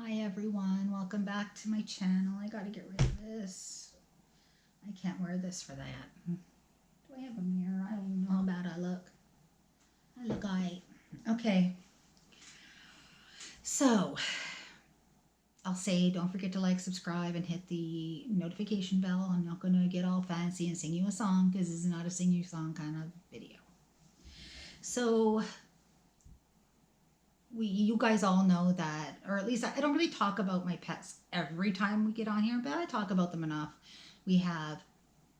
Hi everyone, welcome back to my channel. I gotta get rid of this. I can't wear this for that. Do I have a mirror? I don't even know how bad I look. I look alright. Okay. So, I'll say don't forget to like, subscribe, and hit the notification bell. I'm not gonna get all fancy and sing you a song because this is not a sing you song kind of video. So, you guys all know that, or at least I don't really talk about my pets every time we get on here, but I talk about them enough. We have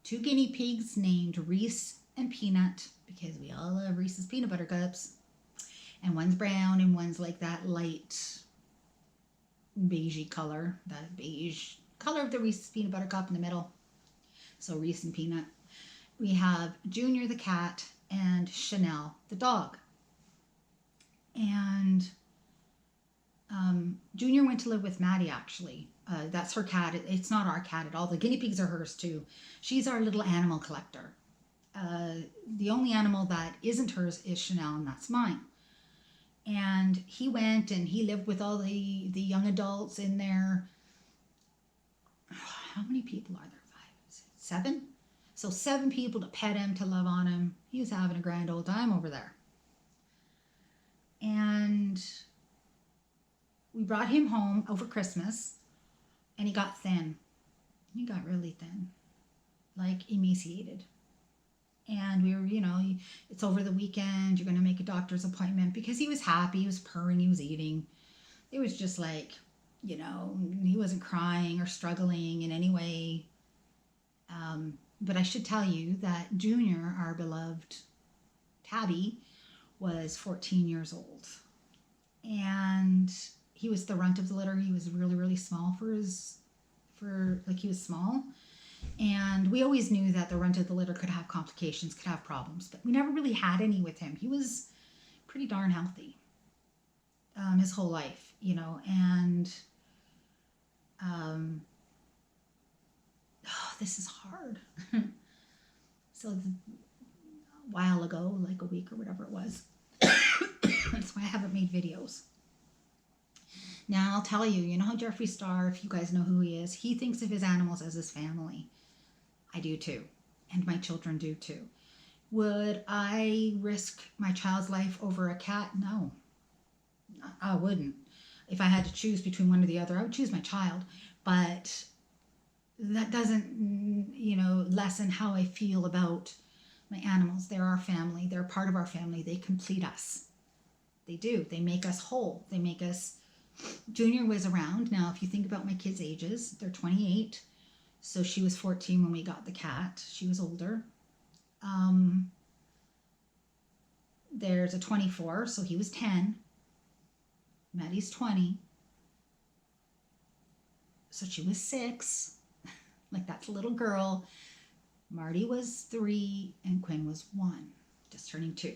two guinea pigs named Reese and Peanut, because we all love Reese's peanut butter cups. And one's brown and one's like that light beigey color, that beige color of the Reese's peanut butter cup in the middle. So Reese and Peanut. We have Junior the cat and Chanel the dog. And Junior went to live with Maddie, actually. That's her cat. It's not our cat at all. The guinea pigs are hers too. She's our little animal collector. The only animal that isn't hers is Chanel, and that's mine. And he went and he lived with all the young adults in there. How many people are there? 5, 6, 7? So 7 people to pet him, to love on him. He was having a grand old time over there. And we brought him home over Christmas, and he got thin. He got really thin, like emaciated. And we were, you know, it's over the weekend, you're going to make a doctor's appointment, because he was happy, he was purring, he was eating. It was just like, you know, he wasn't crying or struggling in any way. But I should tell you that Junior, our beloved tabby, was 14 years old, and he was the runt of the litter. He was really, really small he was small, and we always knew that the runt of the litter could have complications, could have problems, but we never really had any with him. He was pretty darn healthy his whole life, you know. And this is hard. So a while ago, like a week or whatever it was, that's why I haven't made videos. Now I'll tell you, you know how Jeffree Star, if you guys know who he is, he thinks of his animals as his family. I do too, and my children do too. Would I risk my child's life over a cat? No, I wouldn't. If I had to choose between one or the other, I would choose my child. But that doesn't, you know, lessen how I feel about my animals. They're our family. They're part of our family. They complete us. They do. They make us whole. They make us... Junior was around. Now, if you think about my kids' ages, they're 28. So she was 14 when we got the cat. She was older. There's a 24, so he was 10. Maddie's 20. So she was 6. Like, that's a little girl. Marty was 3 and Quinn was 1, just turning 2.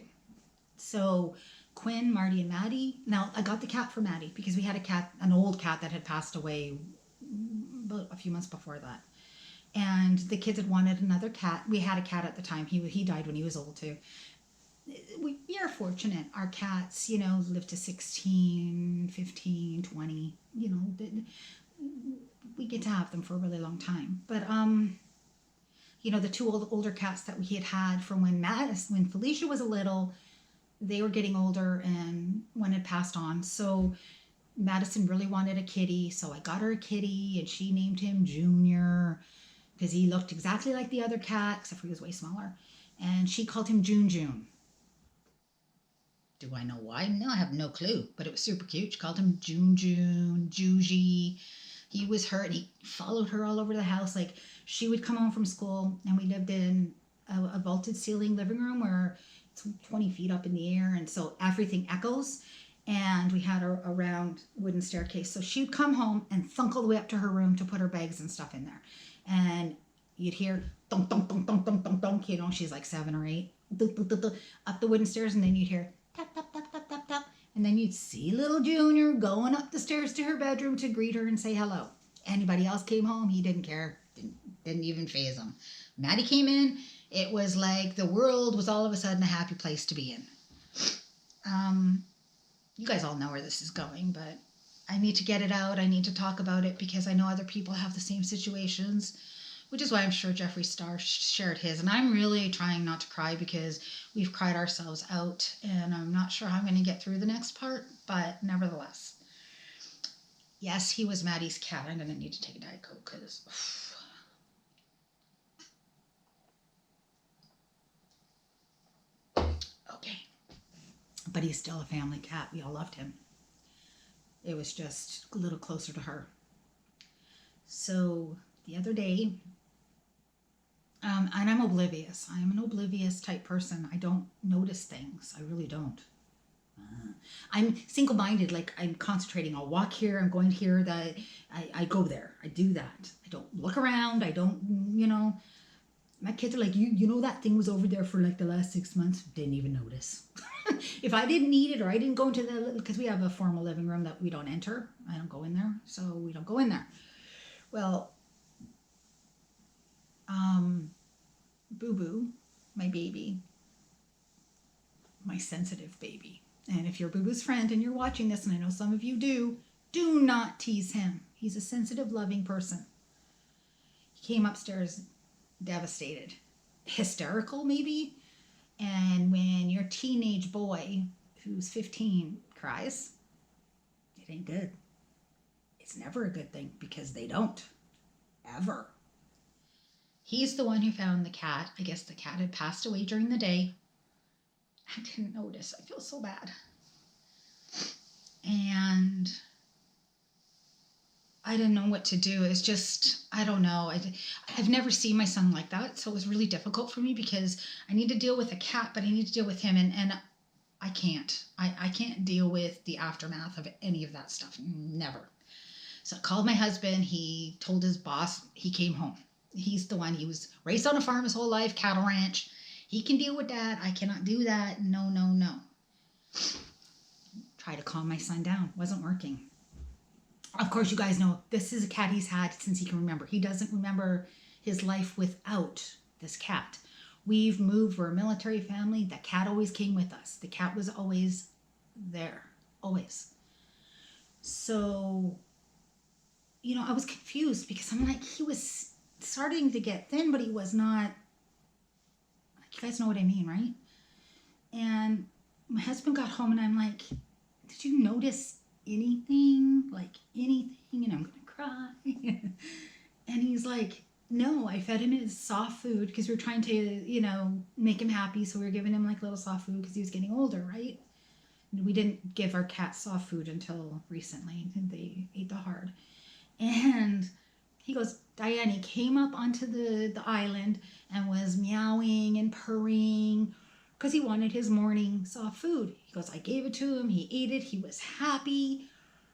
So Quinn, Marty, and Maddie. Now, I got the cat for Maddie because we had a cat, an old cat that had passed away about a few months before that. And the kids had wanted another cat. We had a cat at the time. He died when he was old too. We are fortunate. Our cats, you know, live to 16, 15, 20. You know, we get to have them for a really long time. But you know, the 2 older cats that we had from when Felicia was a little, they were getting older and one had passed on. So Madison really wanted a kitty, so I got her a kitty, and she named him Junior because he looked exactly like the other cat, except for he was way smaller. And she called him June June. Do I know why? No, I have no clue, but it was super cute. She called him June June, Juji. He was her, and he followed her all over the house. Like, she would come home from school, and we lived in a vaulted ceiling living room where it's 20 feet up in the air, and so everything echoes. And we had a round wooden staircase. So she'd come home and thunk all the way up to her room to put her bags and stuff in there. And you'd hear thunk, thunk, thunk, thunk, thunk, thunk, thunk. You know, she's like 7 or 8. Up the wooden stairs, and then you'd hear tap, tap, tap, tap, tap, tap. And then you'd see little Junior going up the stairs to her bedroom to greet her and say hello. Anybody else came home, he didn't care. Didn't even faze him. Maddie came in, it was like the world was all of a sudden a happy place to be in. You guys all know where this is going, but I need to get it out. I need to talk about it because I know other people have the same situations, which is why I'm sure Jeffree Star shared his. And I'm really trying not to cry because we've cried ourselves out, and I'm not sure how I'm going to get through the next part, but nevertheless. Yes, he was Maddie's cat. I'm going to need to take a Diet Coke because... Okay. But he's still a family cat. We all loved him. It was just a little closer to her. So the other day, and I'm oblivious. I'm an oblivious type person. I don't notice things. I really don't. I'm single-minded. Like, I'm concentrating. I'll walk here. I'm going here. That I go there. I do that. I don't look around. I don't, you know. My kids are like, you know that thing was over there for like the last 6 months? Didn't even notice. If I didn't need it or I didn't go into the, because we have a formal living room that we don't enter. I don't go in there, so we don't go in there. Well, Boo Boo, my baby, my sensitive baby. And if you're Boo Boo's friend and you're watching this, and I know some of you do not tease him. He's a sensitive, loving person. He came upstairs devastated, hysterical maybe. And when your teenage boy, who's 15, cries, it ain't good. It's never a good thing because they don't, ever. He's the one who found the cat. I guess the cat had passed away during the day. I didn't notice. I feel so bad. And I didn't know what to do. It's just, I don't know. I've never seen my son like that. So it was really difficult for me because I need to deal with a cat, but I need to deal with him. And I can't. I can't deal with the aftermath of any of that stuff. Never. So I called my husband. He told his boss. He came home. He's the one. He was raised on a farm his whole life, cattle ranch. He can deal with that. I cannot do that. No, no, no. Try to calm my son down. Wasn't working. Of course, you guys know this is a cat he's had since he can remember. He doesn't remember his life without this cat. We've moved. We're a military family. The cat always came with us. The cat was always there. Always. So, you know, I was confused because I'm like, he was starting to get thin, but he was not. You guys know what I mean, right? And my husband got home and I'm like, did you notice anything? Like anything? And I'm gonna cry. And he's like, no, I fed him his soft food because we were trying to, you know, make him happy. So we were giving him like little soft food because he was getting older, right? And we didn't give our cat soft food until recently. They ate the hard. And he goes, Diane, he came up onto the island and was meowing and purring because he wanted his morning soft food. He goes, I gave it to him. He ate it. He was happy.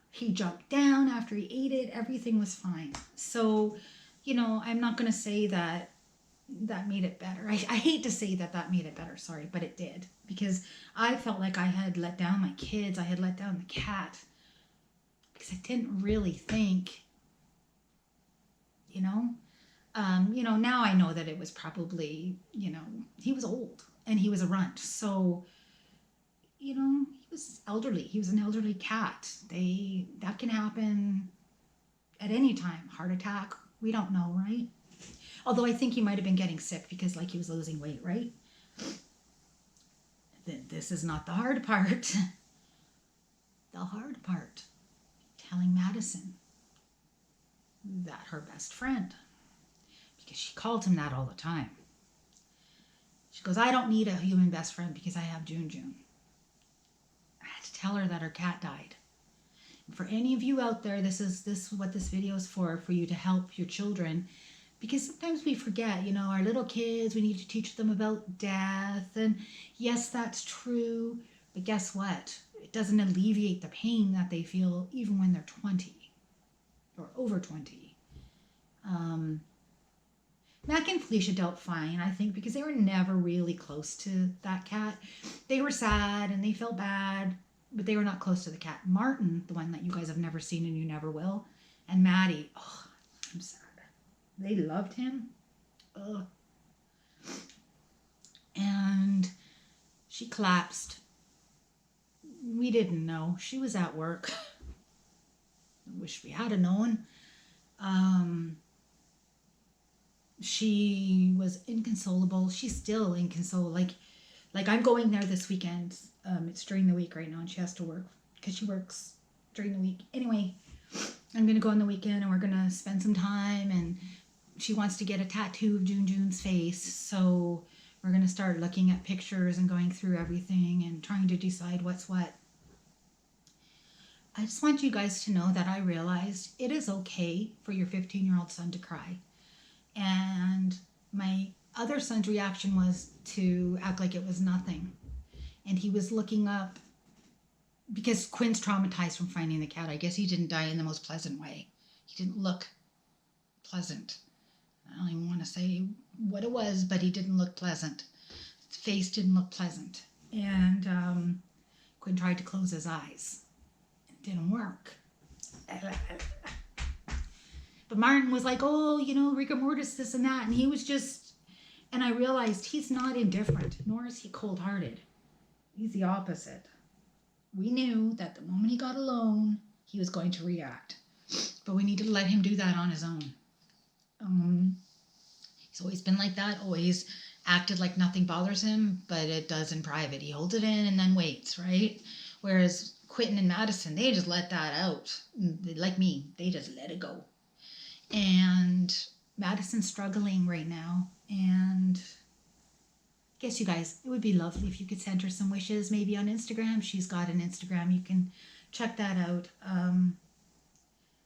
He jumped down after he ate it. Everything was fine. So, you know, I'm not going to say that made it better. I hate to say that made it better, sorry, but it did. Because I felt like I had let down my kids. I had let down the cat. Because I didn't really think, you know. Now I know that it was probably, you know, he was old and he was a runt. So, you know, he was elderly. He was an elderly cat. That can happen at any time. Heart attack, we don't know, right? Although I think he might have been getting sick because like he was losing weight, right? This is not the hard part. The hard part, telling Madison that her best friend, because she called him that all the time. She goes, I don't need a human best friend because I have June June. I had to tell her that her cat died. And for any of you out there, this is what this video is for you to help your children. Because sometimes we forget, you know, our little kids, we need to teach them about death. And yes, that's true. But guess what? It doesn't alleviate the pain that they feel even when they're 20 or over 20. Mac and Felicia dealt fine, I think, because they were never really close to that cat. They were sad and they felt bad, but they were not close to the cat. Martin, the one that you guys have never seen and you never will, and Maddie, oh, I'm sad. They loved him. Ugh. And she collapsed. We didn't know. She was at work. wish we had known. She was inconsolable. She's still inconsolable. Like I'm going there this weekend. It's during the week right now, and she has to work because she works during the week. Anyway, I'm gonna go on the weekend, and we're gonna spend some time. And she wants to get a tattoo of June's face, so we're gonna start looking at pictures and going through everything and trying to decide what's what. I just want you guys to know that I realized it is okay for your 15-year-old son to cry. And my other son's reaction was to act like it was nothing. And he was looking up, because Quinn's traumatized from finding the cat. I guess he didn't die in the most pleasant way. He didn't look pleasant. I don't even want to say what it was, but he didn't look pleasant. His face didn't look pleasant. And Quinn tried to close his eyes. It didn't work. But Martin was like, oh, you know, rigor mortis, this and that. And he was just, and I realized he's not indifferent, nor is he cold-hearted. He's the opposite. We knew that the moment he got alone, he was going to react. But we need to let him do that on his own. He's always been like that, always acted like nothing bothers him, but it does in private. He holds it in and then waits, right? Whereas Quentin and Madison, they just let that out. Like me, they just let it go. And Madison's struggling right now, and I guess you guys, it would be lovely if you could send her some wishes, maybe on Instagram. She's got an Instagram. You can check that out.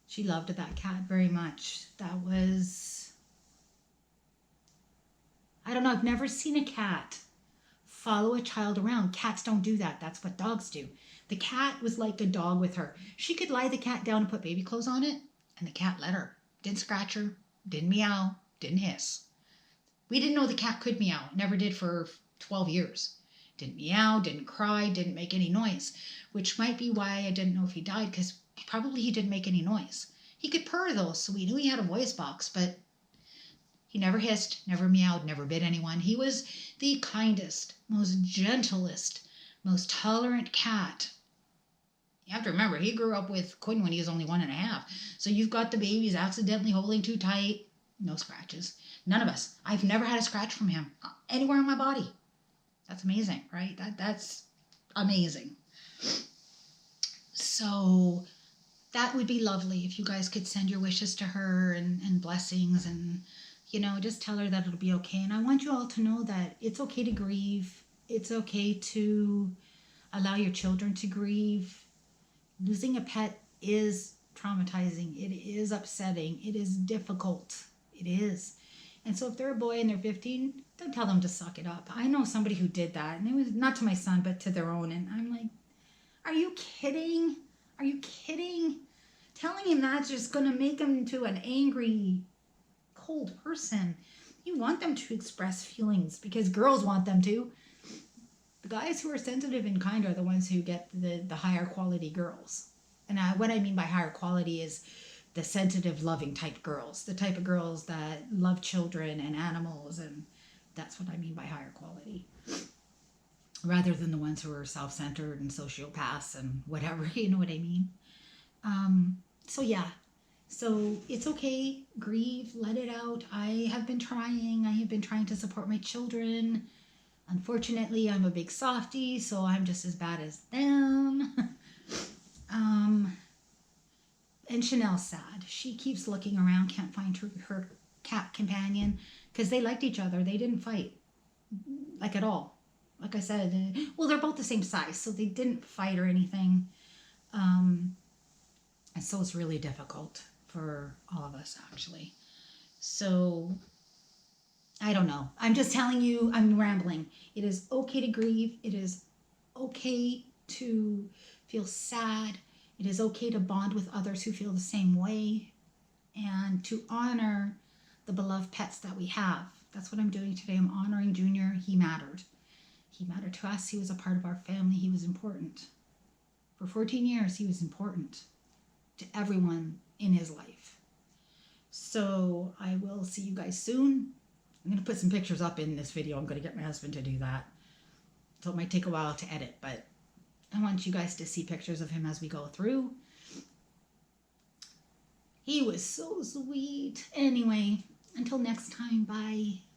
She loved that cat very much. That was, I don't know, I've never seen a cat follow a child around. Cats don't do that. That's what dogs do. The cat was like a dog with her. She could lie the cat down and put baby clothes on it, and the cat let her. Didn't scratch her, didn't meow, didn't hiss. We didn't know the cat could meow. Never did for 12 years. Didn't meow, didn't cry, didn't make any noise, which might be why I didn't know if he died, because probably he didn't make any noise. He could purr though, so we knew he had a voice box, but he never hissed, never meowed, never bit anyone. He was the kindest, most gentlest, most tolerant cat. You have to remember, he grew up with Quinn when he was only 1.5. So you've got the babies accidentally holding too tight. No scratches. None of us. I've never had a scratch from him anywhere on my body. That's amazing, right? That's amazing. So that would be lovely if you guys could send your wishes to her and blessings, and, you know, just tell her that it'll be okay. And I want you all to know that it's okay to grieve. It's okay to allow your children to grieve. Losing a pet is traumatizing. It is upsetting. It is difficult. It is. And so if they're a boy and they're 15, don't tell them to suck it up. I know somebody who did that, and it was not to my son, but to their own. And I'm like, are you kidding? Are you kidding? Telling him that's just going to make him into an angry, cold person. You want them to express feelings because girls want them to. The guys who are sensitive and kind are the ones who get the higher quality girls. And what I mean by higher quality is the sensitive, loving type girls. The type of girls that love children and animals, and that's what I mean by higher quality. Rather than the ones who are self-centered and sociopaths and whatever, you know what I mean? So yeah, so it's okay, grieve, let it out. I have been trying to support my children. Unfortunately, I'm a big softie, so I'm just as bad as them. And Chanel's sad. She keeps looking around, can't find her cat companion, because they liked each other. They didn't fight, like, at all. Like I said, well, they're both the same size, so they didn't fight or anything. And so it's really difficult for all of us, actually. So I don't know. I'm just telling you, I'm rambling. It is okay to grieve. It is okay to feel sad. It is okay to bond with others who feel the same way, and to honor the beloved pets that we have. That's what I'm doing today. I'm honoring Junior. He mattered. He mattered to us. He was a part of our family. He was important. For 14 years, he was important to everyone in his life. So I will see you guys soon. I'm going to put some pictures up in this video. I'm going to get my husband to do that. So it might take a while to edit, but I want you guys to see pictures of him as we go through. He was so sweet. Anyway, until next time, bye.